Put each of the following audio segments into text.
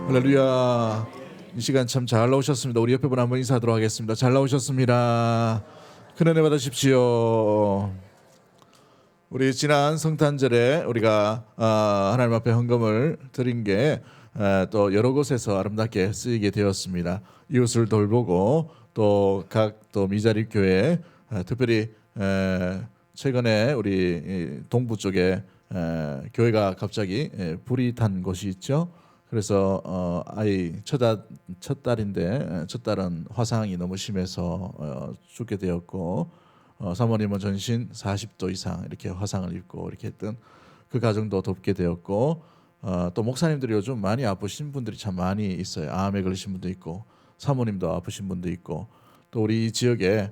할렐루야. 이 시간 참 잘 나오셨습니다. 우리 옆에 분 한번 인사하도록 하겠습니다. 잘 나오셨습니다. 큰 은혜 받으십시오. 우리 지난 성탄절에 우리가 하나님 앞에 헌금을 드린 게 또 여러 곳에서 아름답게 쓰이게 되었습니다. 이웃을 돌보고 또 각 또 미자립 교회 특별히 최근에 우리 동부 쪽에 교회가 갑자기 불이 탄 곳이 있죠. 그래서 아이 첫 딸인데 첫 딸은 화상이 너무 심해서 죽게 되었고 사모님은 전신 40도 이상 이렇게 화상을 입고 이렇게 했던 그 가정도 돕게 되었고 또 목사님들이 요즘 많이 아프신 분들이 참 많이 있어요. 암에 걸리신 분도 있고 사모님도 아프신 분도 있고 또 우리 이 지역에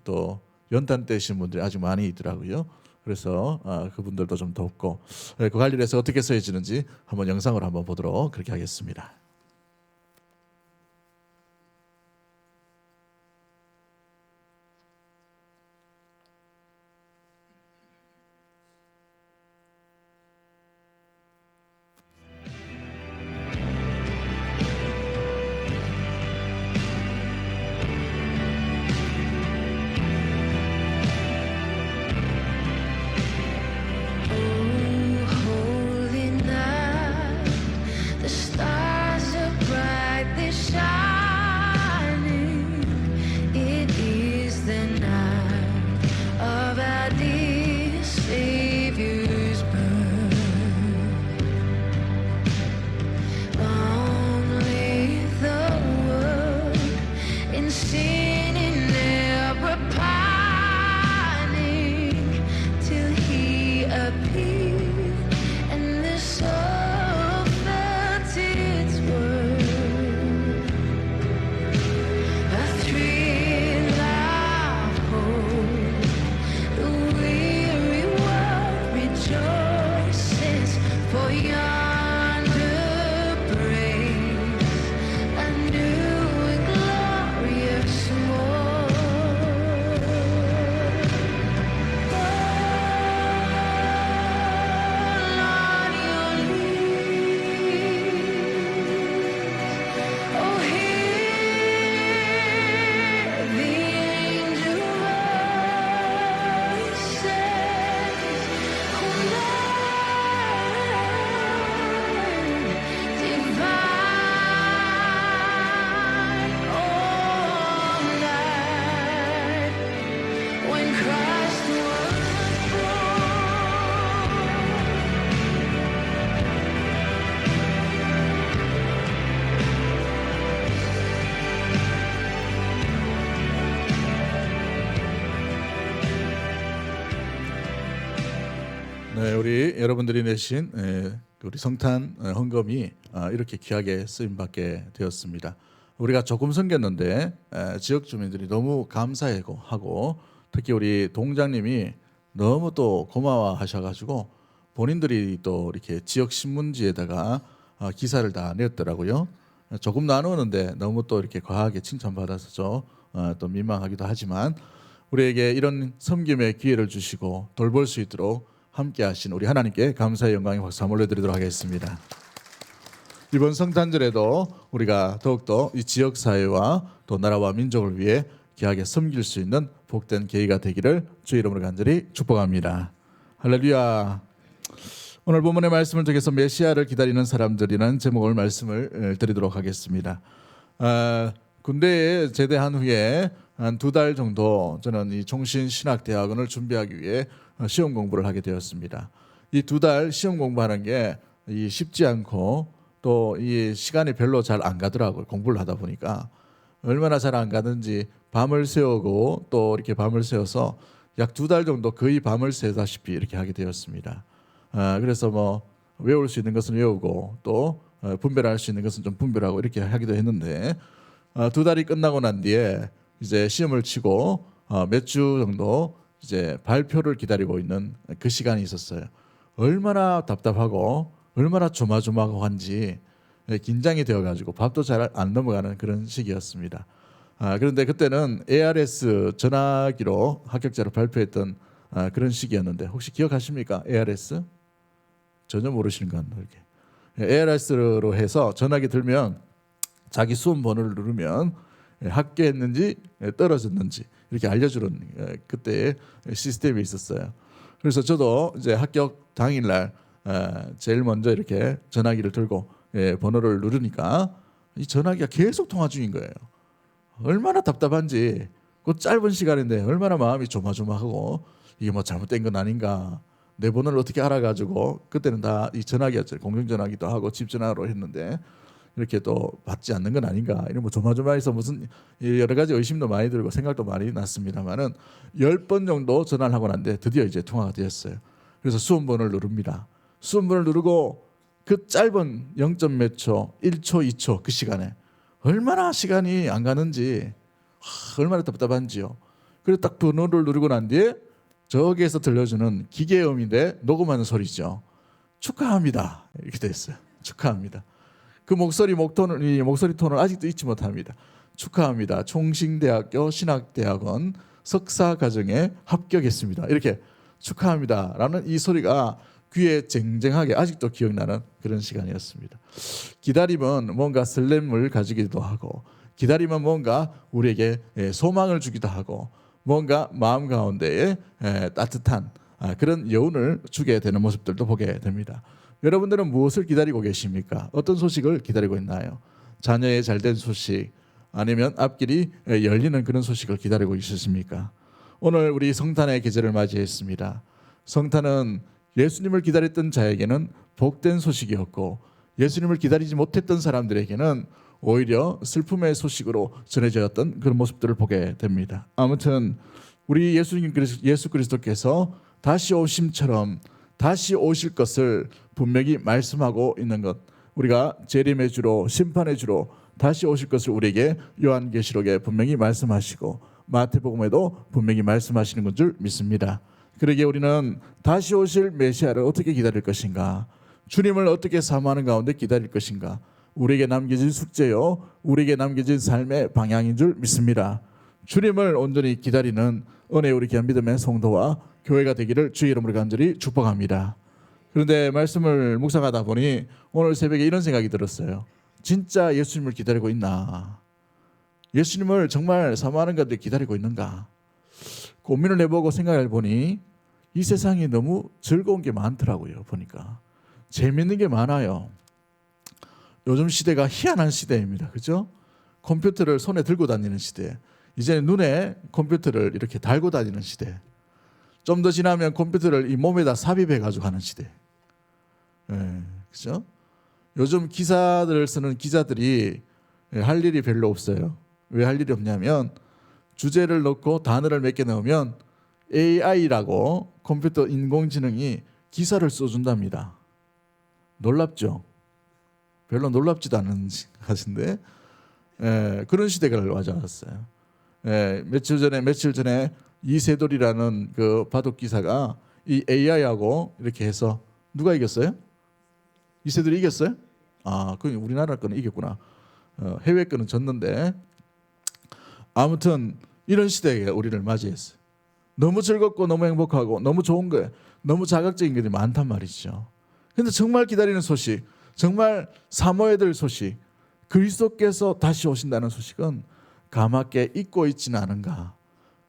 또 연탄 떼신 분들이 아주 많이 있더라고요. 그래서 그분들도 좀 돕고 그 관리를 해서 어떻게 써야지는지 한번 영상으로 한번 보도록 그렇게 하겠습니다. 네, 우리 여러분들이 내신 우리 성탄 헌금이 이렇게 귀하게 쓰임 받게 되었습니다. 우리가 조금 섬겼는데 지역 주민들이 너무 감사하고 특히 우리 동장님이 너무 또 고마워하셔가지고 본인들이 또 이렇게 지역 신문지에다가 기사를 다 냈더라고요. 조금 나누는데 너무 또 이렇게 과하게 칭찬받아서 또 민망하기도 하지만 우리에게 이런 섬김의 기회를 주시고 돌볼 수 있도록 함께 하신 우리 하나님께 감사의 영광의 박수 한번 올려드리도록 하겠습니다. 이번 성탄절에도 우리가 더욱더 이 지역사회와 또 나라와 민족을 위해 귀하게 섬길 수 있는 복된 계기가 되기를 주의 이름으로 간절히 축복합니다. 할렐루야. 오늘 본문의 말씀을 통해서 메시아를 기다리는 사람들이라는 제목을 말씀을 드리도록 하겠습니다. 군대에 제대한 후에 한 2달 정도 저는 이 종신신학대학원을 준비하기 위해 시험 공부를 하게 되었습니다. 이 2달 시험 공부하는 게 쉽지 않고 또 이 시간이 별로 잘 안 가더라고요. 공부를 하다 보니까 얼마나 잘 안 가는지 밤을 새우고 또 이렇게 밤을 새워서 약 2달 정도 거의 밤을 새다시피 이렇게 하게 되었습니다. 그래서 뭐 외울 수 있는 것은 외우고 또 분별할 수 있는 것은 좀 분별하고 이렇게 하기도 했는데 2달이 끝나고 난 뒤에 이제 시험을 치고 몇 주 정도 이제 발표를 기다리고 있는 그 시간이 있었어요. 얼마나 답답하고 얼마나 조마조마한지 긴장이 되어가지고 밥도 잘 안 넘어가는 그런 시기였습니다. 그런데 그때는 ARS 전화기로 합격자를 발표했던 그런 시기였는데 혹시 기억하십니까? ARS? 전혀 모르시는 것 같네요. ARS로 해서 전화기 들면 자기 수험 번호를 누르면 합격했는지 떨어졌는지 이렇게 알려주는 그때 시스템이 있었어요. 그래서 저도 이제 합격 당일날 제일 먼저 이렇게 전화기를 들고 번호를 누르니까 이 전화기가 계속 통화 중인 거예요. 얼마나 답답한지. 그 짧은 시간인데 얼마나 마음이 조마조마하고 이게 뭐 잘못된 건 아닌가. 내 번호를 어떻게 알아가지고 그때는 다 이 전화기였죠. 공중전화기도 하고 집전화로 했는데 이렇게 또 받지 않는 건 아닌가. 이런 뭐 조마조마해서 무슨 여러 가지 의심도 많이 들고 생각도 많이 났습니다만은 10번 정도 전화를 하고 난데 드디어 이제 통화가 되었어요. 그래서 수험번호를 누릅니다. 수험번호를 누르고 그 짧은 0. 몇 초, 1초, 2초 그 시간에 얼마나 시간이 안 가는지 얼마나 답답한지요. 그래서 딱 번호를 누르고 난 뒤에 저기에서 들려주는 기계음인데 녹음하는 소리죠. 축하합니다. 이렇게 됐어요. 축하합니다. 그 목소리 톤을 아직도 잊지 못합니다. 축하합니다. 총신대학교 신학대학원 석사과정에 합격했습니다. 이렇게 축하합니다라는 이 소리가 귀에 쟁쟁하게 아직도 기억나는 그런 시간이었습니다. 기다림은 뭔가 설렘을 가지기도 하고 기다림은 뭔가 우리에게 소망을 주기도 하고 뭔가 마음 가운데에 따뜻한 그런 여운을 주게 되는 모습들도 보게 됩니다. 여러분들은 무엇을 기다리고 계십니까? 어떤 소식을 기다리고 있나요? 자녀의 잘된 소식 아니면 앞길이 열리는 그런 소식을 기다리고 있으십니까? 오늘 우리 성탄의 계절을 맞이했습니다. 성탄은 예수님을 기다렸던 자에게는 복된 소식이었고 예수님을 기다리지 못했던 사람들에게는 오히려 슬픔의 소식으로 전해졌던 그런 모습들을 보게 됩니다. 아무튼 우리 예수 그리스도께서 다시 오심처럼 다시 오실 것을 분명히 말씀하고 있는 것, 우리가 재림의 주로 심판의 주로 다시 오실 것을 우리에게 요한계시록에 분명히 말씀하시고 마태복음에도 분명히 말씀하시는 것 줄 믿습니다. 그러기에 우리는 다시 오실 메시아를 어떻게 기다릴 것인가, 주님을 어떻게 사모하는 가운데 기다릴 것인가, 우리에게 남겨진 숙제요 우리에게 남겨진 삶의 방향인 줄 믿습니다. 주님을 온전히 기다리는 은혜 우리 귀한 믿음의 성도와 교회가 되기를 주의 이름으로 간절히 축복합니다. 그런데 말씀을 묵상하다 보니 오늘 새벽에 이런 생각이 들었어요. 진짜 예수님을 기다리고 있나? 예수님을 정말 사모하는 가운데 기다리고 있는가? 고민을 해보고 생각해 보니 이 세상이 너무 즐거운 게 많더라고요. 보니까 재밌는 게 많아요. 요즘 시대가 희한한 시대입니다. 그죠? 컴퓨터를 손에 들고 다니는 시대. 이제는 눈에 컴퓨터를 이렇게 달고 다니는 시대. 좀 더 지나면 컴퓨터를 이 몸에다 삽입해 가지고 하는 시대. 그죠? 요즘 기사들을 쓰는 기자들이 할 일이 별로 없어요. 왜 할 일이 없냐면 주제를 넣고 단어를 몇 개 넣으면 AI라고 컴퓨터 인공지능이 기사를 써준답니다. 놀랍죠? 별로 놀랍지도 않은 것인데 그런 시대가 와져왔어요. 며칠 전에 이세돌이라는 그 바둑 기사가 이 AI하고 이렇게 해서 누가 이겼어요? 이세돌이 이겼어요? 그 우리나라 거는 이겼구나. 해외 거는 졌는데 아무튼 이런 시대에 우리를 맞이했어요. 너무 즐겁고 너무 행복하고 너무 좋은 거예요. 너무 자극적인 것들이 많단 말이죠. 그런데 정말 기다리는 소식, 정말 사모해야 될 소식, 그리스도께서 다시 오신다는 소식은 가맣게 잊고 있지는 않은가?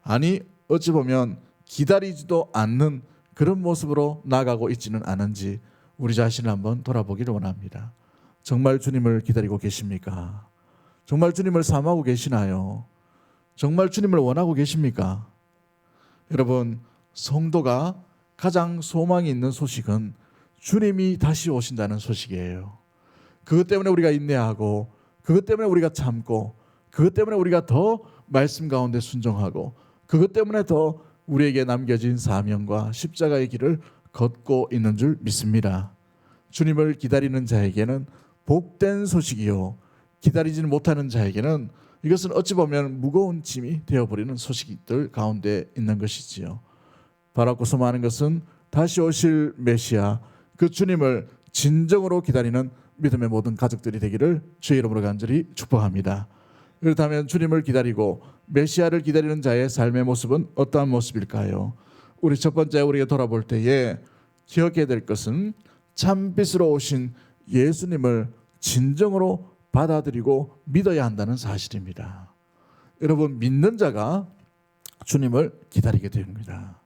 아니 어찌 보면 기다리지도 않는 그런 모습으로 나가고 있지는 않은지 우리 자신을 한번 돌아보기를 원합니다. 정말 주님을 기다리고 계십니까? 정말 주님을 사모하고 계시나요? 정말 주님을 원하고 계십니까? 여러분, 성도가 가장 소망이 있는 소식은 주님이 다시 오신다는 소식이에요. 그것 때문에 우리가 인내하고 그것 때문에 우리가 참고 그것 때문에 우리가 더 말씀 가운데 순종하고 그것 때문에 더 우리에게 남겨진 사명과 십자가의 길을 걷고 있는 줄 믿습니다. 주님을 기다리는 자에게는 복된 소식이요 기다리지는 못하는 자에게는 이것은 어찌 보면 무거운 짐이 되어버리는 소식들 가운데 있는 것이지요. 바라고 소망하는 것은 다시 오실 메시아 그 주님을 진정으로 기다리는 믿음의 모든 가족들이 되기를 주의 이름으로 간절히 축복합니다. 그렇다면 주님을 기다리고 메시아를 기다리는 자의 삶의 모습은 어떠한 모습일까요? 우리 첫 번째 우리가 돌아볼 때에 기억해야 될 것은 참빛으로 오신 예수님을 진정으로 받아들이고 믿어야 한다는 사실입니다. 여러분, 믿는 자가 주님을 기다리게 됩니다.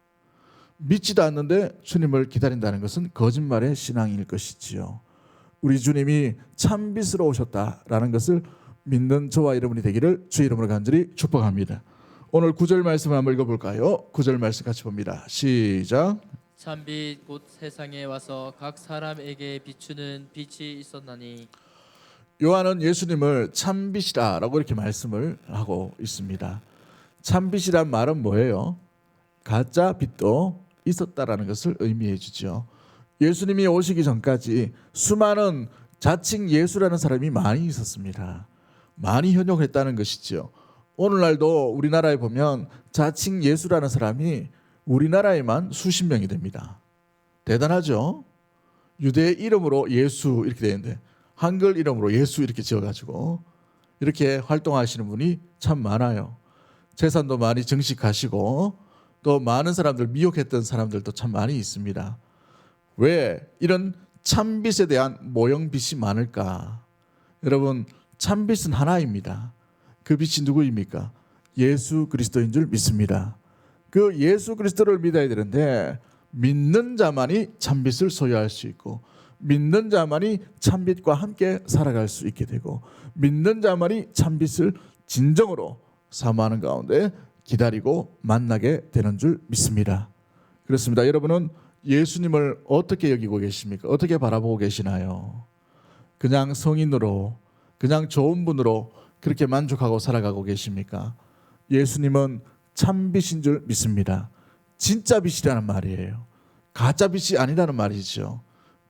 믿지도 않는데 주님을 기다린다는 것은 거짓말의 신앙일 것이지요. 우리 주님이 참빛으로 오셨다라는 것을 믿는 저와 여러분이 되기를 주의 이름으로 간절히 축복합니다. 오늘 9절 말씀 한번 읽어볼까요? 9절 말씀 같이 봅니다. 시작. 참빛 곧 세상에 와서 각 사람에게 비추는 빛이 있었나니. 요한은 예수님을 참빛이라고 이렇게 말씀을 하고 있습니다. 참빛이란 말은 뭐예요? 가짜 빛도 있었다라는 것을 의미해 주죠. 예수님이 오시기 전까지 수많은 자칭 예수라는 사람이 많이 있었습니다. 많이 현혹했다는 것이죠. 오늘날도 우리나라에 보면 자칭 예수라는 사람이 우리나라에만 수십 명이 됩니다. 대단하죠? 유대 이름으로 예수 이렇게 되는데 한글 이름으로 예수 이렇게 지어가지고 이렇게 활동하시는 분이 참 많아요. 재산도 많이 증식하시고 또 많은 사람들 미혹했던 사람들도 참 많이 있습니다. 왜 이런 참빛에 대한 모형빛이 많을까? 여러분, 참빛은 하나입니다. 그 빛이 누구입니까? 예수 그리스도인 줄 믿습니다. 그 예수 그리스도를 믿어야 되는데 믿는 자만이 참빛을 소유할 수 있고 믿는 자만이 참빛과 함께 살아갈 수 있게 되고 믿는 자만이 참빛을 진정으로 사모하는 가운데 기다리고 만나게 되는 줄 믿습니다. 그렇습니다. 여러분은 예수님을 어떻게 여기고 계십니까? 어떻게 바라보고 계시나요? 그냥 성인으로 그냥 좋은 분으로 그렇게 만족하고 살아가고 계십니까? 예수님은 참빛인 줄 믿습니다. 진짜 빛이라는 말이에요. 가짜 빛이 아니라는 말이죠.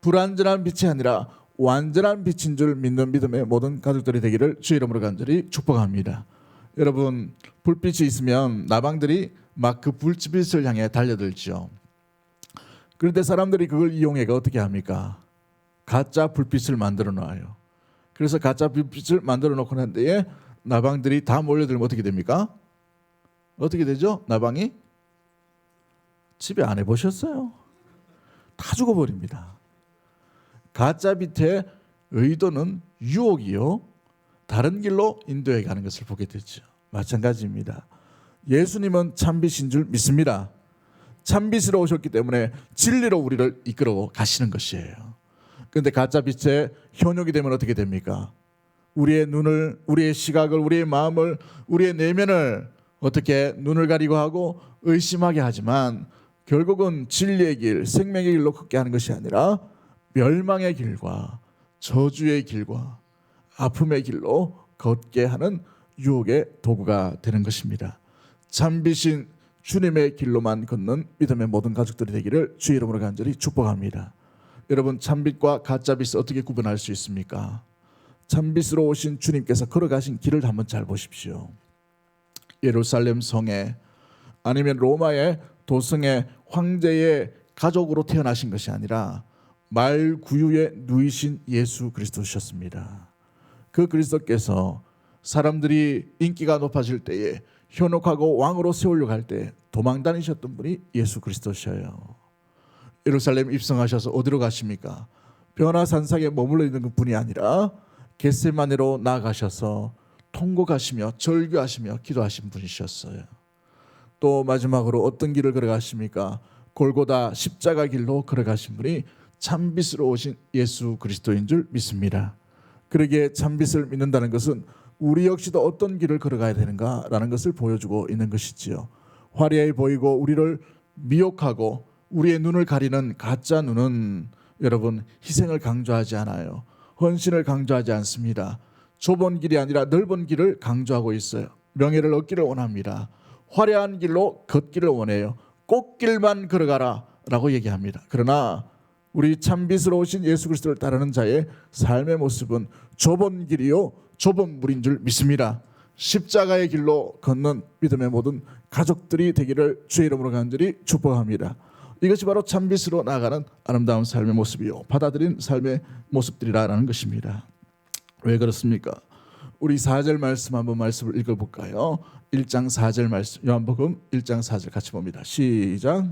불완전한 빛이 아니라 완전한 빛인 줄 믿는 믿음의 모든 가족들이 되기를 주의 이름으로 간절히 축복합니다. 여러분, 불빛이 있으면 나방들이 막 그 불빛을 향해 달려들죠. 그런데 사람들이 그걸 이용해가 어떻게 합니까? 가짜 불빛을 만들어 놔요. 그래서 가짜 불빛을 만들어 놓고 난 뒤에 나방들이 다 몰려들면 어떻게 됩니까? 어떻게 되죠? 나방이 집에 안 해보셨어요? 다 죽어버립니다. 가짜 빛의 의도는 유혹이요, 다른 길로 인도해 가는 것을 보게 되죠. 마찬가지입니다. 예수님은 참빛인 줄 믿습니다. 참빛으로 오셨기 때문에 진리로 우리를 이끌어 가시는 것이에요. 그런데 가짜 빛에 현혹이 되면 어떻게 됩니까? 우리의 눈을, 우리의 시각을, 우리의 마음을, 우리의 내면을 어떻게 눈을 가리고 하고 의심하게 하지만 결국은 진리의 길, 생명의 길로 걷게 하는 것이 아니라 멸망의 길과 저주의 길과 아픔의 길로 걷게 하는 유혹의 도구가 되는 것입니다. 참빛인 주님의 길로만 걷는 믿음의 모든 가족들이 되기를 주의 이름으로 간절히 축복합니다. 여러분, 참빛과 가짜빛을 어떻게 구분할 수 있습니까? 참빛으로 오신 주님께서 걸어가신 길을 한번 잘 보십시오. 예루살렘 성에 아니면 로마의 도성의 황제의 가족으로 태어나신 것이 아니라 말 구유에 누이신 예수 그리스도셨습니다. 그 그리스도께서 사람들이 인기가 높아질 때에 현혹하고 왕으로 세우려고 할 때 도망 다니셨던 분이 예수 그리스도셔요. 예루살렘 입성하셔서 어디로 가십니까? 변화산상에 머물러 있는 분이 아니라 겟세마네로 나아가셔서 통곡하시며 절규하시며 기도하신 분이셨어요. 또 마지막으로 어떤 길을 걸어가십니까? 골고다 십자가 길로 걸어가신 분이 참빛으로 오신 예수 그리스도인 줄 믿습니다. 그러기에 참빛을 믿는다는 것은 우리 역시도 어떤 길을 걸어가야 되는가라는 것을 보여주고 있는 것이지요. 화려해 보이고 우리를 미혹하고 우리의 눈을 가리는 가짜 눈은 여러분 희생을 강조하지 않아요. 헌신을 강조하지 않습니다. 좁은 길이 아니라 넓은 길을 강조하고 있어요. 명예를 얻기를 원합니다. 화려한 길로 걷기를 원해요. 꽃길만 걸어가라 라고 얘기합니다. 그러나 우리 참빛으로 오신 예수 그리스도를 따르는 자의 삶의 모습은 좁은 길이요 좁은 물인 줄 믿습니다. 십자가의 길로 걷는 믿음의 모든 가족들이 되기를 주의 이름으로 간절히 축복합니다. 이것이 바로 참빛으로 나아가는 아름다운 삶의 모습이요 받아들인 삶의 모습들이라는 것입니다. 왜 그렇습니까? 우리 4절 말씀 한번 말씀을 읽어볼까요? 1장 4절 말씀, 요한복음 1장 4절 같이 봅니다. 시작.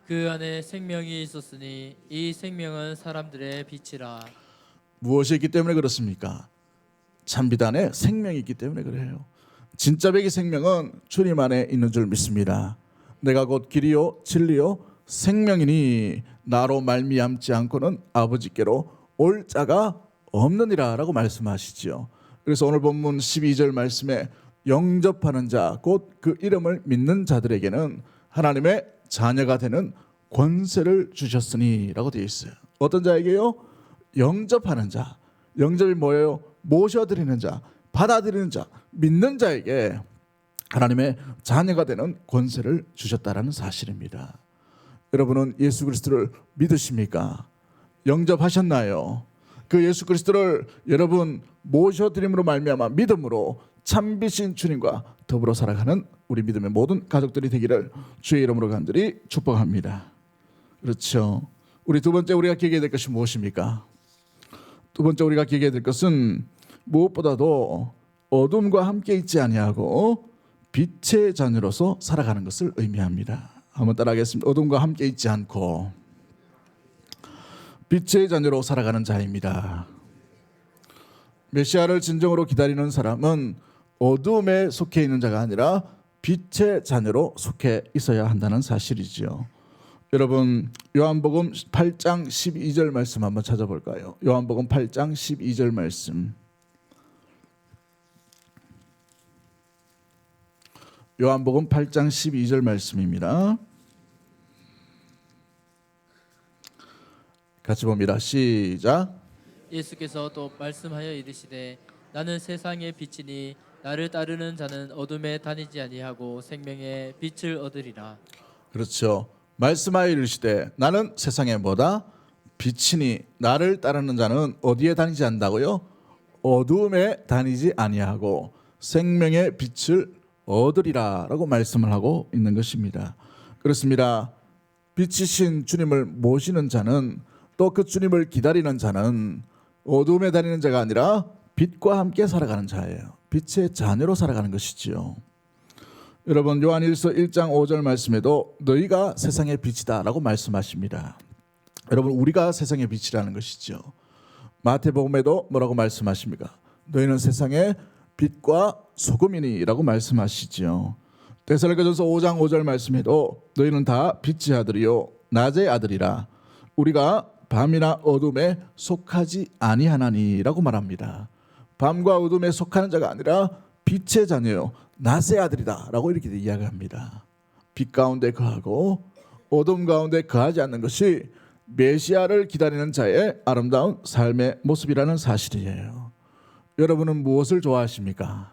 그 안에 생명이 있었으니 이 생명은 사람들의 빛이라. 무엇이 있기 때문에 그렇습니까? 참빛 안에 생명이 있기 때문에 그래요. 진짜 백의 생명은 주님 안에 있는 줄 믿습니다. 내가 곧 길이요 진리요 생명이니 나로 말미암지 않고는 아버지께로 올 자가 없느니라 라고 말씀하시지요. 그래서 오늘 본문 12절 말씀에 영접하는 자 곧 그 이름을 믿는 자들에게는 하나님의 자녀가 되는 권세를 주셨으니 라고 되어 있어요. 어떤 자에게요? 영접하는 자. 영접이 뭐예요? 모셔드리는 자, 받아들이는 자, 믿는 자에게 하나님의 자녀가 되는 권세를 주셨다라는 사실입니다. 여러분은 예수 그리스도를 믿으십니까? 영접하셨나요? 그 예수 그리스도를 여러분 모셔드림으로 말미암아 믿음으로 참비신 주님과 더불어 살아가는 우리 믿음의 모든 가족들이 되기를 주의 이름으로 간절히 축복합니다. 그렇죠. 우리 두 번째 우리가 기억해야 될 것이 무엇입니까? 두 번째 우리가 기억해야 될 것은 무엇보다도 어둠과 함께 있지 아니하고 빛의 자녀로서 살아가는 것을 의미합니다. 한번 따라하겠습니다. 어둠과 함께 있지 않고 빛의 자녀로 살아가는 자입니다. 메시아를 진정으로 기다리는 사람은 어둠에 속해 있는 자가 아니라 빛의 자녀로 속해 있어야 한다는 사실이지요. 여러분 요한복음 8장 12절 말씀 한번 찾아볼까요? 요한복음 8장 12절 말씀. 요한복음 8장 12절 말씀입니다. 같이 봅니다. 시작. 예수께서 또 말씀하여 이르시되 나는 세상의 빛이니 나를 따르는 자는 어둠에 다니지 아니하고 생명의 빛을 얻으리라. 그렇죠. 말씀하여 이르시되 나는 세상의 뭐다? 빛이니 나를 따르는 자는 어디에 다니지 않는다고요? 어둠에 다니지 아니하고 생명의 빛을 얻으리라 라고 말씀을 하고 있는 것입니다. 그렇습니다. 빛이신 주님을 모시는 자는 또 그 주님을 기다리는 자는 어둠에 다니는 자가 아니라 빛과 함께 살아가는 자예요. 빛의 자녀로 살아가는 것이지요. 여러분 요한일서 1장 5절 말씀에도 너희가 세상의 빛이다 라고 말씀하십니다. 여러분 우리가 세상의 빛이라는 것이죠. 마태복음에도 뭐라고 말씀하십니까? 너희는 세상의 빛과 소금이니 라고 말씀하시지요. 데살로니가전서 5장 5절 말씀에도 너희는 다 빛의 아들이요 낮의 아들이라 우리가 밤이나 어둠에 속하지 아니하나니 라고 말합니다. 밤과 어둠에 속하는 자가 아니라 빛의 자녀요 낮의 아들이다 라고 이렇게 이야기합니다. 빛 가운데 거하고 어둠 가운데 거하지 않는 것이 메시아를 기다리는 자의 아름다운 삶의 모습이라는 사실이에요. 여러분은 무엇을 좋아하십니까?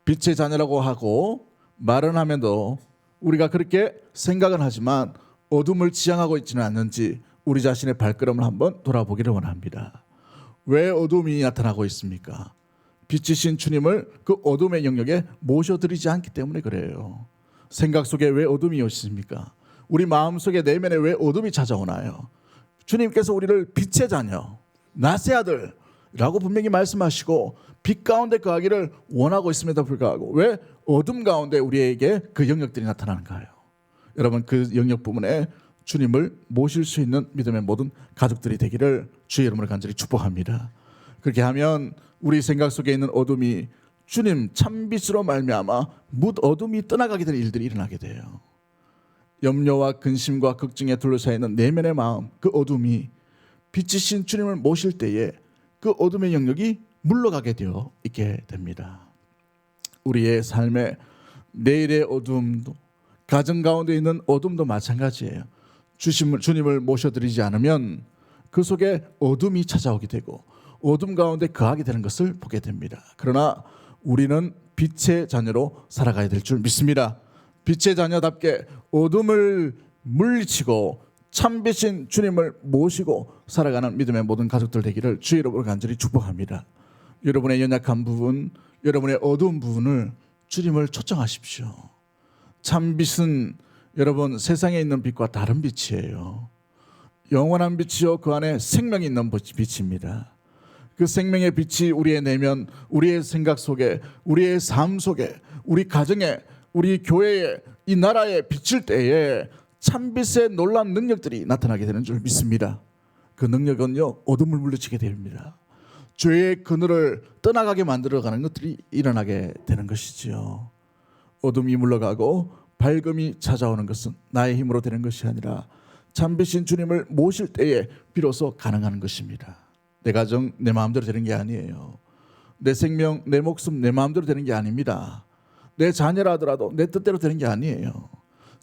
빛의 자녀라고 하고 말은 하면도 우리가 그렇게 생각은 하지만 어둠을 지향하고 있지는 않는지 우리 자신의 발걸음을 한번 돌아보기를 원합니다. 왜 어둠이 나타나고 있습니까? 빛이신 주님을 그 어둠의 영역에 모셔드리지 않기 때문에 그래요. 생각 속에 왜 어둠이 오십니까? 우리 마음속에 내면에 왜 어둠이 찾아오나요? 주님께서 우리를 빛의 자녀, 낮의 아들라고 분명히 말씀하시고 빛 가운데 거하기를 원하고 있음에도 불구하고 왜 어둠 가운데 우리에게 그 영역들이 나타나는가요? 여러분 그 영역 부분에 주님을 모실 수 있는 믿음의 모든 가족들이 되기를 주의 이름으로 간절히 축복합니다. 그렇게 하면 우리 생각 속에 있는 어둠이 주님 참빛으로 말미암아 뭇 어둠이 떠나가게 되는 일들이 일어나게 돼요. 염려와 근심과 걱정에 둘러싸여 있는 내면의 마음 그 어둠이 빛이신 주님을 모실 때에 그 어둠의 영역이 물러가게 되어 있게 됩니다. 우리의 삶의 내일의 어둠도 가정 가운데 있는 어둠도 마찬가지예요. 주님을 모셔드리지 않으면 그 속에 어둠이 찾아오게 되고 어둠 가운데 거하게 되는 것을 보게 됩니다. 그러나 우리는 빛의 자녀로 살아가야 될 줄 믿습니다. 빛의 자녀답게 어둠을 물리치고 참빛인 주님을 모시고 살아가는 믿음의 모든 가족들 되기를 주의 이름으로 간절히 축복합니다. 여러분의 연약한 부분, 여러분의 어두운 부분을 주님을 초청하십시오. 참빛은 여러분 세상에 있는 빛과 다른 빛이에요. 영원한 빛이요 그 안에 생명이 있는 빛입니다. 그 생명의 빛이 우리의 내면, 우리의 생각 속에, 우리의 삶 속에, 우리 가정에, 우리 교회에, 이 나라에 비칠 때에 참빛의 놀라운 능력들이 나타나게 되는 줄 믿습니다. 그 능력은요 어둠을 물리치게 됩니다. 죄의 그늘을 떠나가게 만들어가는 것들이 일어나게 되는 것이지요. 어둠이 물러가고 밝음이 찾아오는 것은 나의 힘으로 되는 것이 아니라 참비신 주님을 모실 때에 비로소 가능한 것입니다. 내 가정 내 마음대로 되는 게 아니에요. 내 생명 내 목숨 내 마음대로 되는 게 아닙니다. 내 자녀라 하더라도 내 뜻대로 되는 게 아니에요.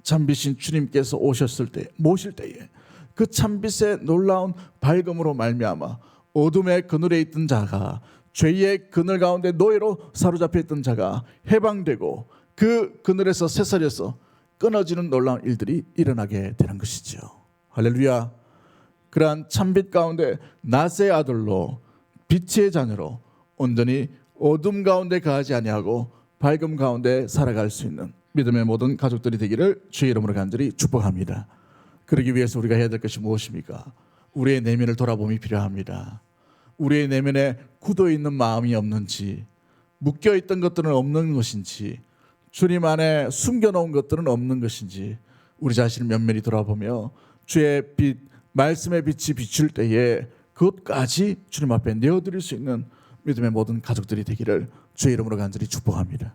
참비신 주님께서 오셨을 때 모실 때에 그 참빛의 놀라운 밝음으로 말미암아 어둠의 그늘에 있던 자가 죄의 그늘 가운데 노예로 사로잡혀 있던 자가 해방되고 그 그늘에서 새살려서 끊어지는 놀라운 일들이 일어나게 되는 것이죠. 할렐루야. 그러한 참빛 가운데 낫의 아들로 빛의 자녀로 온전히 어둠 가운데 가지 아니하고 밝음 가운데 살아갈 수 있는 믿음의 모든 가족들이 되기를 주의 이름으로 간절히 축복합니다. 그러기 위해서 우리가 해야 될 것이 무엇입니까? 우리의 내면을 돌아봄이 필요합니다. 우리의 내면에 굳어있는 마음이 없는지, 묶여있던 것들은 없는 것인지, 주님 안에 숨겨놓은 것들은 없는 것인지 우리 자신을 면밀히 돌아보며 주의 빛, 말씀의 빛이 비출 때에 그것까지 주님 앞에 내어드릴 수 있는 믿음의 모든 가족들이 되기를 주의 이름으로 간절히 축복합니다.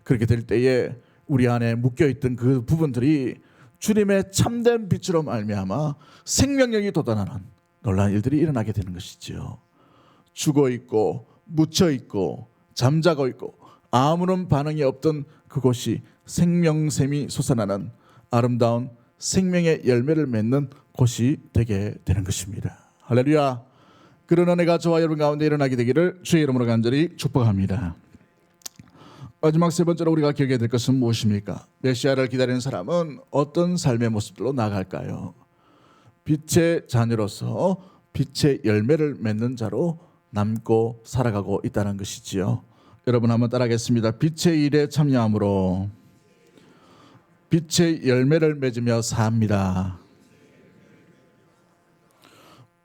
그렇게 될 때에 우리 안에 묶여있던 그 부분들이 주님의 참된 빛으로 말미암아 생명력이 돋아나는 놀라운 일들이 일어나게 되는 것이지요. 죽어있고 묻혀있고 잠자고 있고 아무런 반응이 없던 그곳이 생명샘이 솟아나는 아름다운 생명의 열매를 맺는 곳이 되게 되는 것입니다. 할렐루야. 그런 은혜가 저와 여러분 가운데 일어나게 되기를 주의 이름으로 간절히 축복합니다. 마지막 세 번째로 우리가 기억해야 될 것은 무엇입니까? 메시아를 기다리는 사람은 어떤 삶의 모습들로 나아갈까요? 빛의 자녀로서 빛의 열매를 맺는 자로 남고 살아가고 있다는 것이지요. 여러분 한번 따라하겠습니다. 빛의 일에 참여함으로 빛의 열매를 맺으며 삽니다.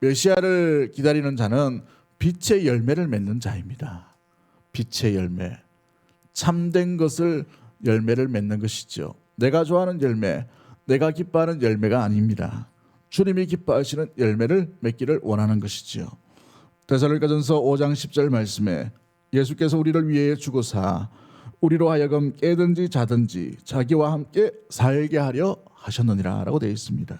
메시아를 기다리는 자는 빛의 열매를 맺는 자입니다. 빛의 열매, 참된 것을 열매를 맺는 것이죠. 내가 좋아하는 열매, 내가 기뻐하는 열매가 아닙니다. 주님이 기뻐하시는 열매를 맺기를 원하는 것이지요. 데살로니가전서 5장 10절 말씀에 예수께서 우리를 위해 죽으사 우리로 하여금 깨든지 자든지 자기와 함께 살게 하려 하셨느니라 라고 되어 있습니다.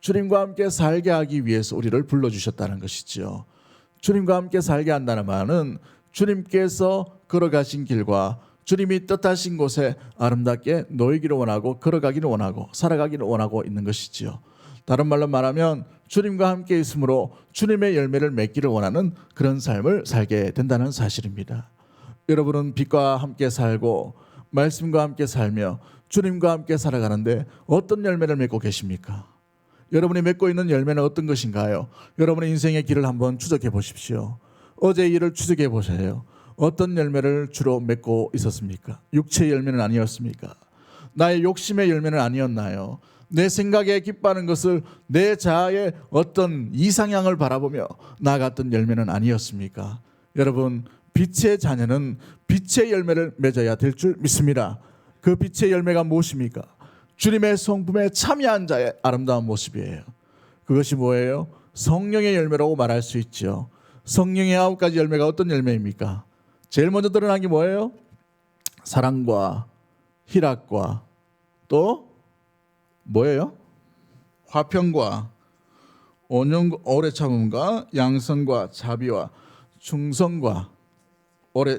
주님과 함께 살게 하기 위해서 우리를 불러주셨다는 것이지요. 주님과 함께 살게 한다는 말은 주님께서 걸어가신 길과 주님이 뜻하신 곳에 아름답게 놓이기를 원하고 걸어가기를 원하고 살아가기를 원하고 있는 것이지요. 다른 말로 말하면 주님과 함께 있으므로 주님의 열매를 맺기를 원하는 그런 삶을 살게 된다는 사실입니다. 여러분은 빛과 함께 살고 말씀과 함께 살며 주님과 함께 살아가는데 어떤 열매를 맺고 계십니까? 여러분이 맺고 있는 열매는 어떤 것인가요? 여러분의 인생의 길을 한번 추적해 보십시오. 어제의 일을 추적해 보세요. 어떤 열매를 주로 맺고 있었습니까? 육체의 열매는 아니었습니까? 나의 욕심의 열매는 아니었나요? 내 생각에 기뻐하는 것을 내 자아의 어떤 이상향을 바라보며 나아갔던 열매는 아니었습니까? 여러분, 빛의 자녀는 빛의 열매를 맺어야 될 줄 믿습니다. 그 빛의 열매가 무엇입니까? 주님의 성품에 참여한 자의 아름다운 모습이에요. 그것이 뭐예요? 성령의 열매라고 말할 수 있죠. 성령의 9가지 열매가 어떤 열매입니까? 제일 먼저 드러난 게 뭐예요? 사랑과 희락과 또 뭐예요? 화평과 온유과 오래 참음과 양선과 자비와 충성과 오래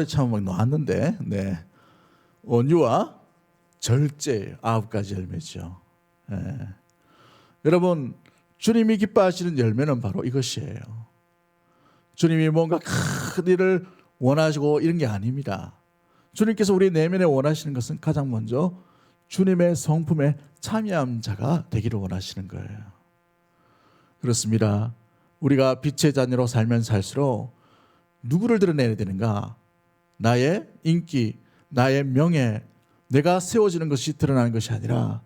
참음은 나왔는데 온유와 절제 9가지 열매죠. 여러분, 주님이 기뻐하시는 열매는 바로 이것이에요. 주님이 뭔가 큰 일을 원하시고 이런 게 아닙니다. 주님께서 우리 내면에 원하시는 것은 가장 먼저 주님의 성품에 참여한 자가 되기를 원하시는 거예요. 그렇습니다. 우리가 빛의 자녀로 살면 살수록 누구를 드러내야 되는가? 나의 인기, 나의 명예, 내가 세워지는 것이 드러나는 것이 아니라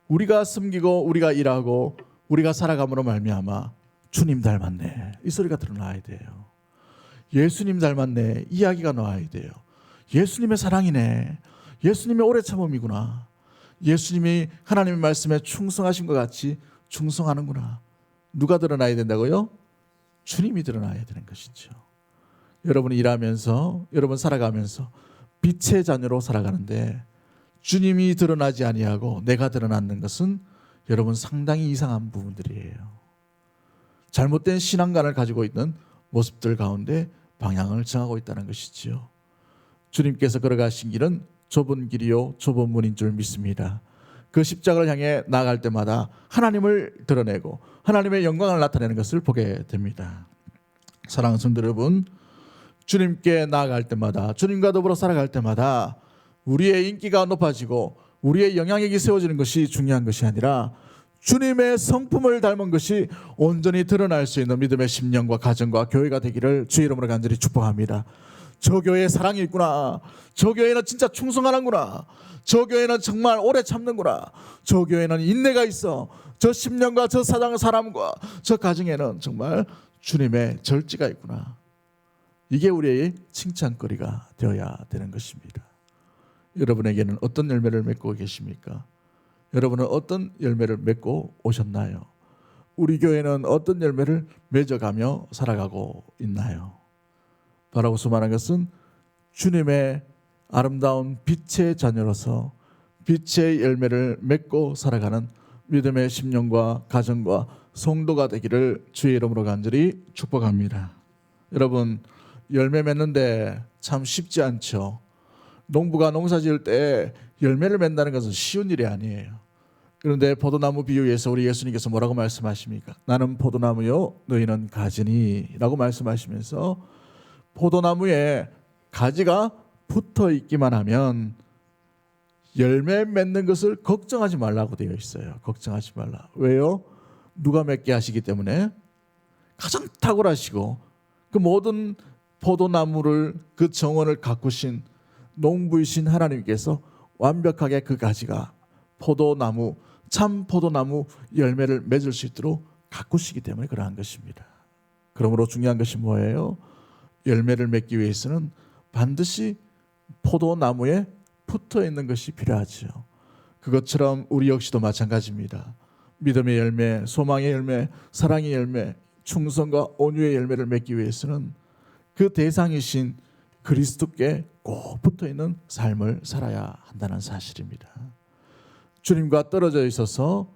우리가 섬기고 우리가 일하고 우리가 살아감으로 말미암아 주님 닮았네, 이 소리가 드러나야 돼요. 예수님 닮았네, 이야기가 나와야 돼요. 예수님의 사랑이네, 예수님의 오래 참음이구나, 예수님이 하나님의 말씀에 충성하신 것 같이 충성하는구나. 누가 드러나야 된다고요? 주님이 드러나야 되는 것이죠. 여러분이 일하면서 여러분 살아가면서 빛의 자녀로 살아가는데 주님이 드러나지 아니하고 내가 드러나는 것은 여러분 상당히 이상한 부분들이에요. 잘못된 신앙관을 가지고 있는 모습들 가운데 방향을 정하고 있다는 것이지요. 주님께서 걸어가신 길은 좁은 길이요 좁은 문인 줄 믿습니다. 그 십자가를 향해 나아갈 때마다 하나님을 드러내고 하나님의 영광을 나타내는 것을 보게 됩니다. 사랑하는 성도 여러분, 주님께 나아갈 때마다 주님과 더불어 살아갈 때마다 우리의 인기가 높아지고 우리의 영향력이 세워지는 것이 중요한 것이 아니라 주님의 성품을 닮은 것이 온전히 드러날 수 있는 믿음의 심령과 가정과 교회가 되기를 주의 이름으로 간절히 축복합니다. 저 교회에 사랑이 있구나. 저 교회는 진짜 충성하는구나. 저 교회는 정말 오래 참는구나. 저 교회는 인내가 있어. 저 10년과 저 사람과 저 가정에는 정말 주님의 절제가 있구나. 이게 우리의 칭찬거리가 되어야 되는 것입니다. 여러분에게는 어떤 열매를 맺고 계십니까? 여러분은 어떤 열매를 맺고 오셨나요? 우리 교회는 어떤 열매를 맺어가며 살아가고 있나요? 바라고 수많은 것은 주님의 아름다운 빛의 자녀로서 빛의 열매를 맺고 살아가는 믿음의 심령과 가정과 성도가 되기를 주의 이름으로 간절히 축복합니다. 여러분, 열매 맺는데 참 쉽지 않죠. 농부가 농사 지을 때 열매를 맺는다는 것은 쉬운 일이 아니에요. 그런데 포도나무 비유에서 우리 예수님께서 뭐라고 말씀하십니까? 나는 포도나무요 너희는 가지니 라고 말씀하시면서 포도나무에 가지가 붙어 있기만 하면 열매 맺는 것을 걱정하지 말라고 되어 있어요. 걱정하지 말라. 왜요? 누가 맺게 하시기 때문에 가장 탁월하시고 그 모든 포도나무를 그 정원을 가꾸신 농부이신 하나님께서 완벽하게 그 가지가 포도나무 참 포도나무 열매를 맺을 수 있도록 가꾸시기 때문에 그러한 것입니다. 그러므로 중요한 것이 뭐예요? 열매를 맺기 위해서는 반드시 포도나무에 붙어 있는 것이 필요하죠. 그것처럼 우리 역시도 마찬가지입니다. 믿음의 열매, 소망의 열매, 사랑의 열매, 충성과 온유의 열매를 맺기 위해서는 그 대상이신 그리스도께 꼭 붙어 있는 삶을 살아야 한다는 사실입니다. 주님과 떨어져 있어서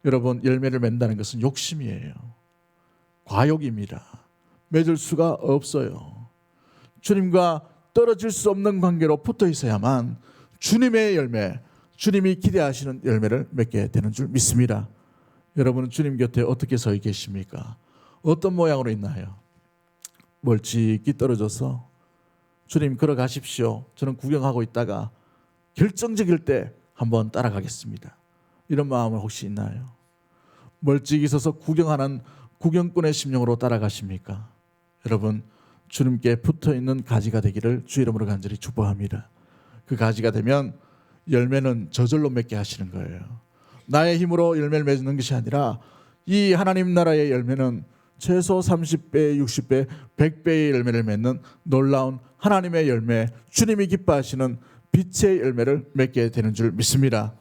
여러분 열매를 맺는다는 것은 욕심이에요. 과욕입니다. 맺을 수가 없어요. 주님과 떨어질 수 없는 관계로 붙어 있어야만 주님의 열매, 주님이 기대하시는 열매를 맺게 되는 줄 믿습니다. 여러분은 주님 곁에 어떻게 서 계십니까? 어떤 모양으로 있나요? 멀찍이 떨어져서 주님 걸어가십시오. 저는 구경하고 있다가 결정적일 때 한번 따라가겠습니다. 이런 마음은 혹시 있나요? 멀찍이 서서 구경하는 구경꾼의 심령으로 따라가십니까? 여러분, 주님께 붙어있는 가지가 되기를 주 이름으로 간절히 축복합니다. 그 가지가 되면 열매는 저절로 맺게 하시는 거예요. 나의 힘으로 열매를 맺는 것이 아니라 이 하나님 나라의 열매는 최소 30배, 60배, 100배의 열매를 맺는 놀라운 하나님의 열매, 주님이 기뻐하시는 빛의 열매를 맺게 되는 줄 믿습니다.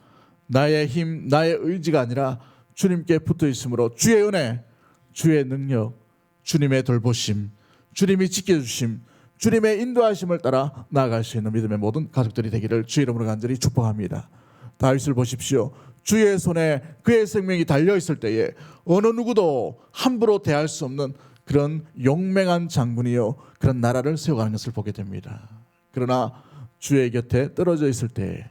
나의 힘, 나의 의지가 아니라 주님께 붙어 있으므로 주의 은혜, 주의 능력, 주님의 돌보심, 주님이 지켜주심, 주님의 인도하심을 따라 나아갈 수 있는 믿음의 모든 가족들이 되기를 주의 이름으로 간절히 축복합니다. 다윗을 보십시오. 주의 손에 그의 생명이 달려있을 때에 어느 누구도 함부로 대할 수 없는 그런 용맹한 장군이요 그런 나라를 세워가는 것을 보게 됩니다. 그러나 주의 곁에 떨어져 있을 때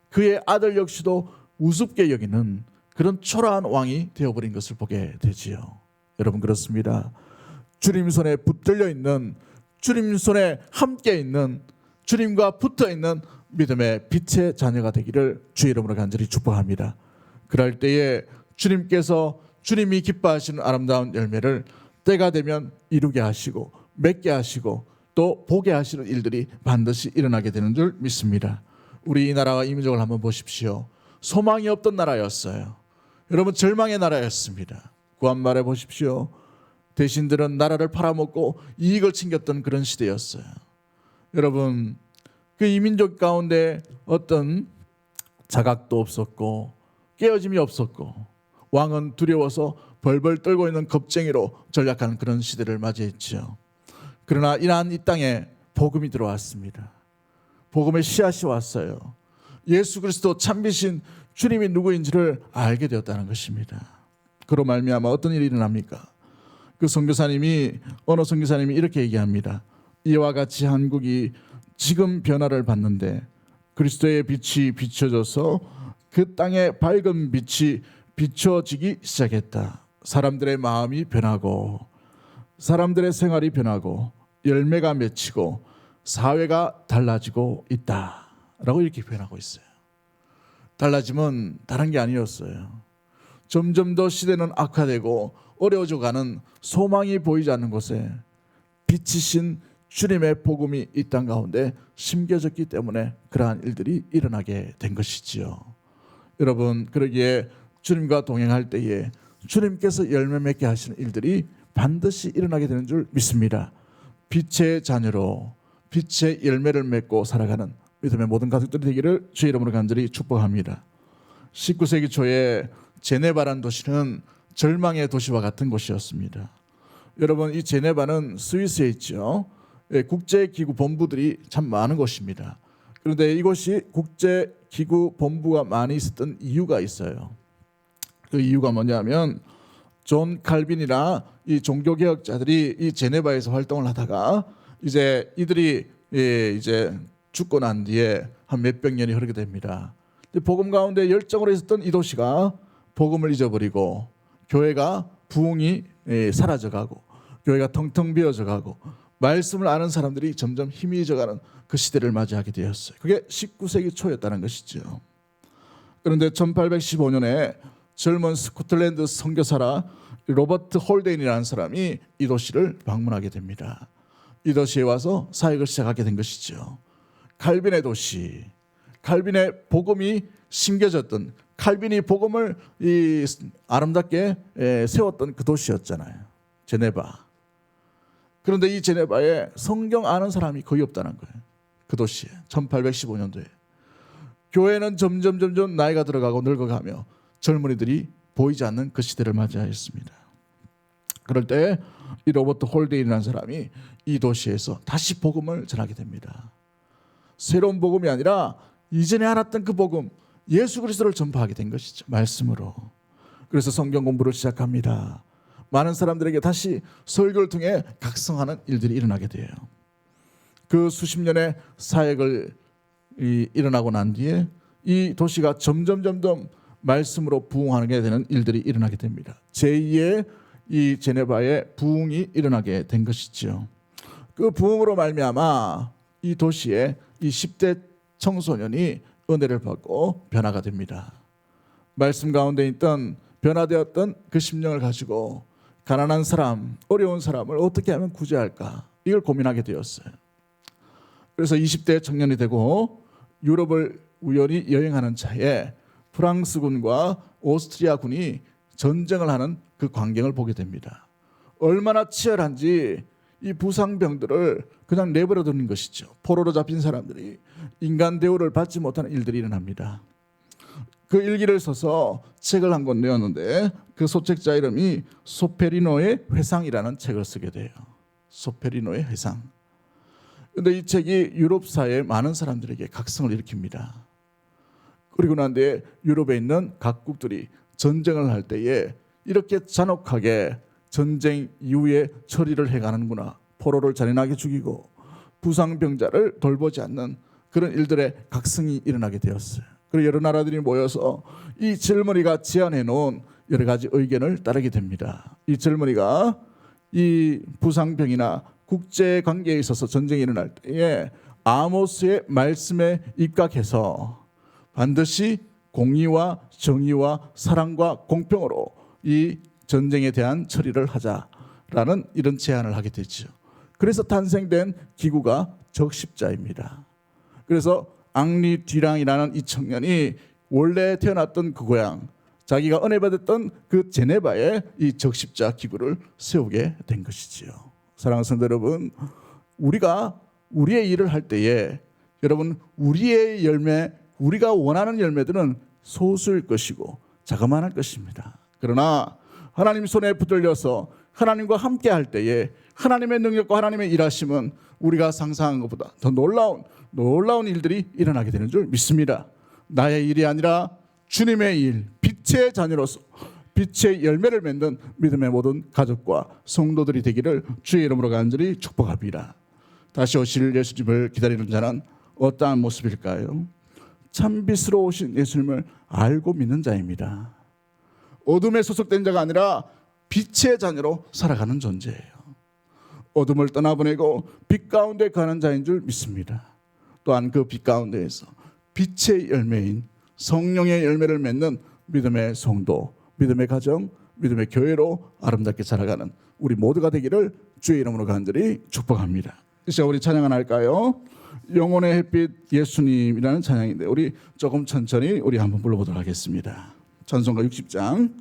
그의 아들 역시도 우습게 여기는 그런 초라한 왕이 되어버린 것을 보게 되지요. 여러분 그렇습니다. 주님 손에 붙들려 있는, 주님 손에 함께 있는, 주님과 붙어 있는 믿음의 빛의 자녀가 되기를 주의 이름으로 간절히 축복합니다. 그럴 때에 주님께서 주님이 기뻐하시는 아름다운 열매를 때가 되면 이루게 하시고 맺게 하시고 또 보게 하시는 일들이 반드시 일어나게 되는 줄 믿습니다. 우리 이 나라와 이 민족을 한번 보십시오. 소망이 없던 나라였어요. 여러분 절망의 나라였습니다. 구한말해 보십시오. 대신들은 나라를 팔아먹고 이익을 챙겼던 그런 시대였어요. 여러분 그 이민족 가운데 어떤 자각도 없었고 깨어짐이 없었고 왕은 두려워서 벌벌 떨고 있는 겁쟁이로 전락하는 그런 시대를 맞이했죠. 그러나 이러한 이 땅에 복음이 들어왔습니다. 복음의 씨앗이 왔어요. 예수 그리스도 참비신 주님이 누구인지를 알게 되었다는 것입니다. 그로 말미암아 어떤 일이 일어납니까? 그 어느 선교사님이 이렇게 얘기합니다. 이와 같이 한국이 지금 변화를 받는데 그리스도의 빛이 비춰져서 그 땅에 밝은 빛이 비춰지기 시작했다. 사람들의 마음이 변하고 사람들의 생활이 변하고 열매가 맺히고 사회가 달라지고 있다라고 이렇게 표현하고 있어요. 달라짐은 다른 게 아니었어요. 점점 더 시대는 악화되고 어려워져가는 소망이 보이지 않는 곳에 빛이신 주님의 복음이 이 땅 가운데 심겨졌기 때문에 그러한 일들이 일어나게 된 것이지요. 여러분, 그러기에 주님과 동행할 때에 주님께서 열매 맺게 하시는 일들이 반드시 일어나게 되는 줄 믿습니다. 빛의 자녀로 빛의 열매를 맺고 살아가는 믿음의 모든 가족들이 되기를 주의 이름으로 간절히 축복합니다. 19세기 초에 제네바라는 도시는 절망의 도시와 같은 곳이었습니다. 여러분, 이 제네바는 스위스에 있죠. 국제기구 본부들이 참 많은 곳입니다. 그런데 이곳이 국제기구 본부가 많이 있었던 이유가 있어요. 그 이유가 뭐냐면 존 칼빈이나 이 종교개혁자들이 이 제네바에서 활동을 하다가 이제 이들이 이제 죽고 난 뒤에 한 몇백 년이 흐르게 됩니다. 복음 가운데 열정으로 있었던 이 도시가 복음을 잊어버리고 교회가 부흥이 사라져가고 교회가 텅텅 비어져가고 말씀을 아는 사람들이 점점 희미해져가는 그 시대를 맞이하게 되었어요. 그게 19세기 초였다는 것이죠. 그런데 1815년에 젊은 스코틀랜드 선교사라 로버트 홀데인이라는 사람이 이 도시를 방문하게 됩니다. 이 도시에 와서 사역을 시작하게 된 것이죠. 칼빈의 도시, 칼빈의 복음이 심겨졌던, 칼빈이 복음을 아름답게 세웠던 그 도시였잖아요. 제네바. 그런데 이 제네바에 성경 아는 사람이 거의 없다는 거예요. 그 도시에 1815년도에 교회는 점점 나이가 들어가고 늙어가며 젊은이들이 보이지 않는 그 시대를 맞이하였습니다. 그럴 때 이 로버트 홀데인이라는 사람이 이 도시에서 다시 복음을 전하게 됩니다. 새로운 복음이 아니라 이전에 알았던 그 복음, 예수 그리스도를 전파하게 된 것이죠. 말씀으로. 그래서 성경 공부를 시작합니다. 많은 사람들에게 다시 설교를 통해 각성하는 일들이 일어나게 돼요. 그 수십 년의 사역을 일어나고 난 뒤에 이 도시가 점점 말씀으로 부흥하게 되는 일들이 일어나게 됩니다. 제2의 이 제네바의 부흥이 일어나게 된 것이죠. 그 부흥으로 말미암아 이 도시에 이 10대 청소년이 은혜를 받고 변화가 됩니다. 말씀 가운데 있던 변화되었던 그 심령을 가지고 가난한 사람, 어려운 사람을 어떻게 하면 구제할까, 이걸 고민하게 되었어요. 그래서 20대 청년이 되고 유럽을 우연히 여행하는 차에 프랑스군과 오스트리아군이 전쟁을 하는 그 광경을 보게 됩니다. 얼마나 치열한지 이 부상병들을 그냥 내버려 두는 것이죠. 포로로 잡힌 사람들이 인간 대우를 받지 못하는 일들이 일어납니다. 그 일기를 써서 책을 한 권 내었는데 그 소책자 이름이 소페리노의 회상이라는 책을 쓰게 돼요. 소페리노의 회상. 그런데 이 책이 유럽 사회의 많은 사람들에게 각성을 일으킵니다. 그리고 난 뒤에 유럽에 있는 각국들이 전쟁을 할 때에 이렇게 잔혹하게 전쟁 이후에 처리를 해가는구나. 포로를 잔인하게 죽이고 부상병자를 돌보지 않는 그런 일들의 각성이 일어나게 되었어요. 그리고 여러 나라들이 모여서 이 젊은이가 제안해 놓은 여러 가지 의견을 따르게 됩니다. 이 젊은이가 이 부상병이나 국제관계에 있어서 전쟁이 일어날 때에 아모스의 말씀에 입각해서 반드시 공의와 정의와 사랑과 공평으로 이 전쟁에 대한 처리를 하자라는 이런 제안을 하게 되죠. 그래서 탄생된 기구가 적십자입니다. 그래서 앙리 듀랑이라는 이 청년이 원래 태어났던 그 고향, 자기가 은혜 받았던 그 제네바에 이 적십자 기구를 세우게 된 것이지요. 사랑하는 성도 여러분, 우리가 우리의 일을 할 때에 여러분, 우리의 열매, 우리가 원하는 열매들은 소수일 것이고 자그마할 것입니다. 그러나 하나님 손에 붙들려서 하나님과 함께 할 때에 하나님의 능력과 하나님의 일하심은 우리가 상상한 것보다 더 놀라운 일들이 일어나게 되는 줄 믿습니다. 나의 일이 아니라 주님의 일, 빛의 자녀로서 빛의 열매를 맺는 믿음의 모든 가족과 성도들이 되기를 주의 이름으로 간절히 축복합니다. 다시 오실 예수님을 기다리는 자는 어떠한 모습일까요? 참빛으로 오신 예수님을 알고 믿는 자입니다. 어둠에 소속된 자가 아니라 빛의 자녀로 살아가는 존재예요. 어둠을 떠나보내고 빛 가운데 가는 자인 줄 믿습니다. 또한 그 빛 가운데에서 빛의 열매인 성령의 열매를 맺는 믿음의 성도, 믿음의 가정, 믿음의 교회로 아름답게 살아가는 우리 모두가 되기를 주의 이름으로 간절히 축복합니다. 이제 우리 찬양 하나 할까요? 영혼의 햇빛 예수님이라는 찬양인데 우리 조금 천천히 우리 한번 불러보도록 하겠습니다. 찬송가 60장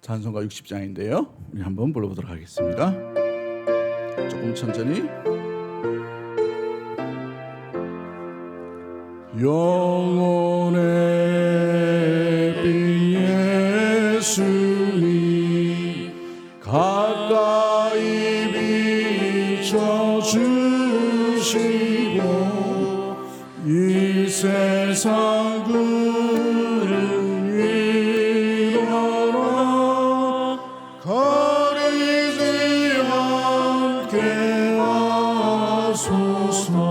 찬송가 60장인데요. 우리 한번 불러보도록 하겠습니다. 조금 천천히. 영혼의 빛 예수님 가까이 비춰주시고 이 세상 구름 위로라 가리지 않게 하소서.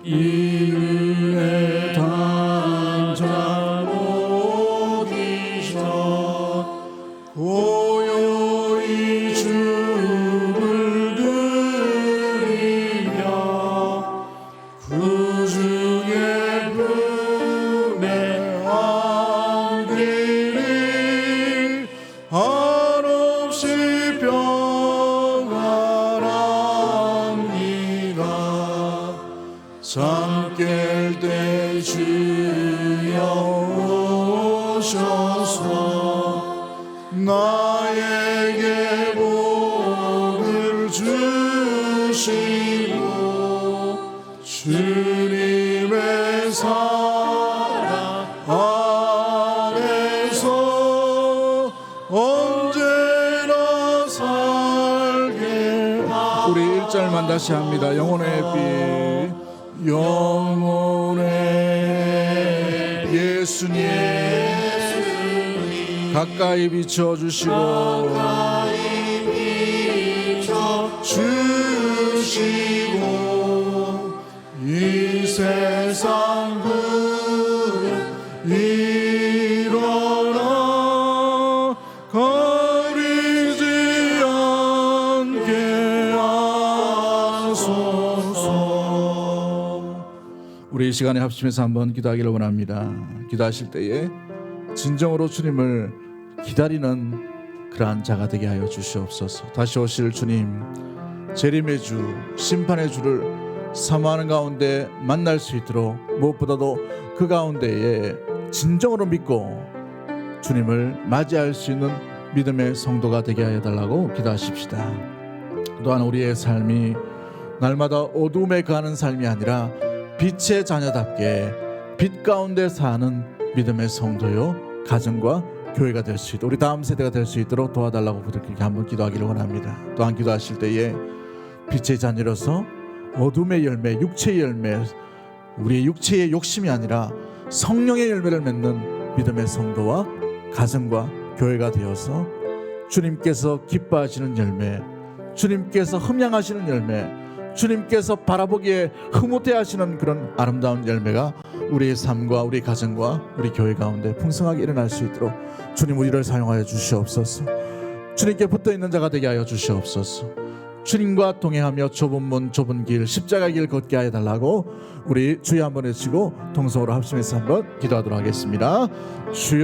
이 은혜 단장 오기 전 고요히 주를 드리며 그 중에 품에 안기를 한없이 평안합니다. 잠 깰 때 주여 오셔서 나에게 복을 주시고 주님의 사랑 안에서 언제나 살게. 우리 1절만 다시 합니다. 영혼의 빛, 영혼의 예수님 가까이 비춰주시고 이 세상 구름 일어나 가리지 않게 하소서. 우리 이 시간에 합심해서 한번 기도하기를 원합니다. 기도하실 때에 진정으로 주님을 기다리는 그러한 자가 되게 하여 주시옵소서. 다시 오실 주님, 재림의 주, 심판의 주를 사모하는 가운데 만날 수 있도록 무엇보다도 그 가운데에 진정으로 믿고 주님을 맞이할 수 있는 믿음의 성도가 되게 하여 달라고 기도하십시다. 또한 우리의 삶이 날마다 어둠에 가는 삶이 아니라 빛의 자녀답게 빛 가운데 사는 믿음의 성도요 가정과 교회가 될 수 있도록 우리 다음 세대가 될 수 있도록 도와달라고 부탁드리게 한번 기도하기를 원합니다. 또한 기도하실 때에 빛의 자녀로서 어둠의 열매, 육체의 열매, 우리의 육체의 욕심이 아니라 성령의 열매를 맺는 믿음의 성도와 가정과 교회가 되어서 주님께서 기뻐하시는 열매, 주님께서 흠양하시는 열매, 주님께서 바라보기에 흐뭇해하시는 그런 아름다운 열매가 우리의 삶과 우리 가정과 우리 교회 가운데 풍성하게 일어날 수 있도록 주님 우리를 사용하여 주시옵소서. 주님께 붙어있는 자가 되게 하여 주시옵소서. 주님과 동행하며 좁은 문 좁은 길 십자가의 길 걷게 하여 달라고 우리 주여 한번 외치고 동성으로 합심해서 한번 기도하도록 하겠습니다. 주여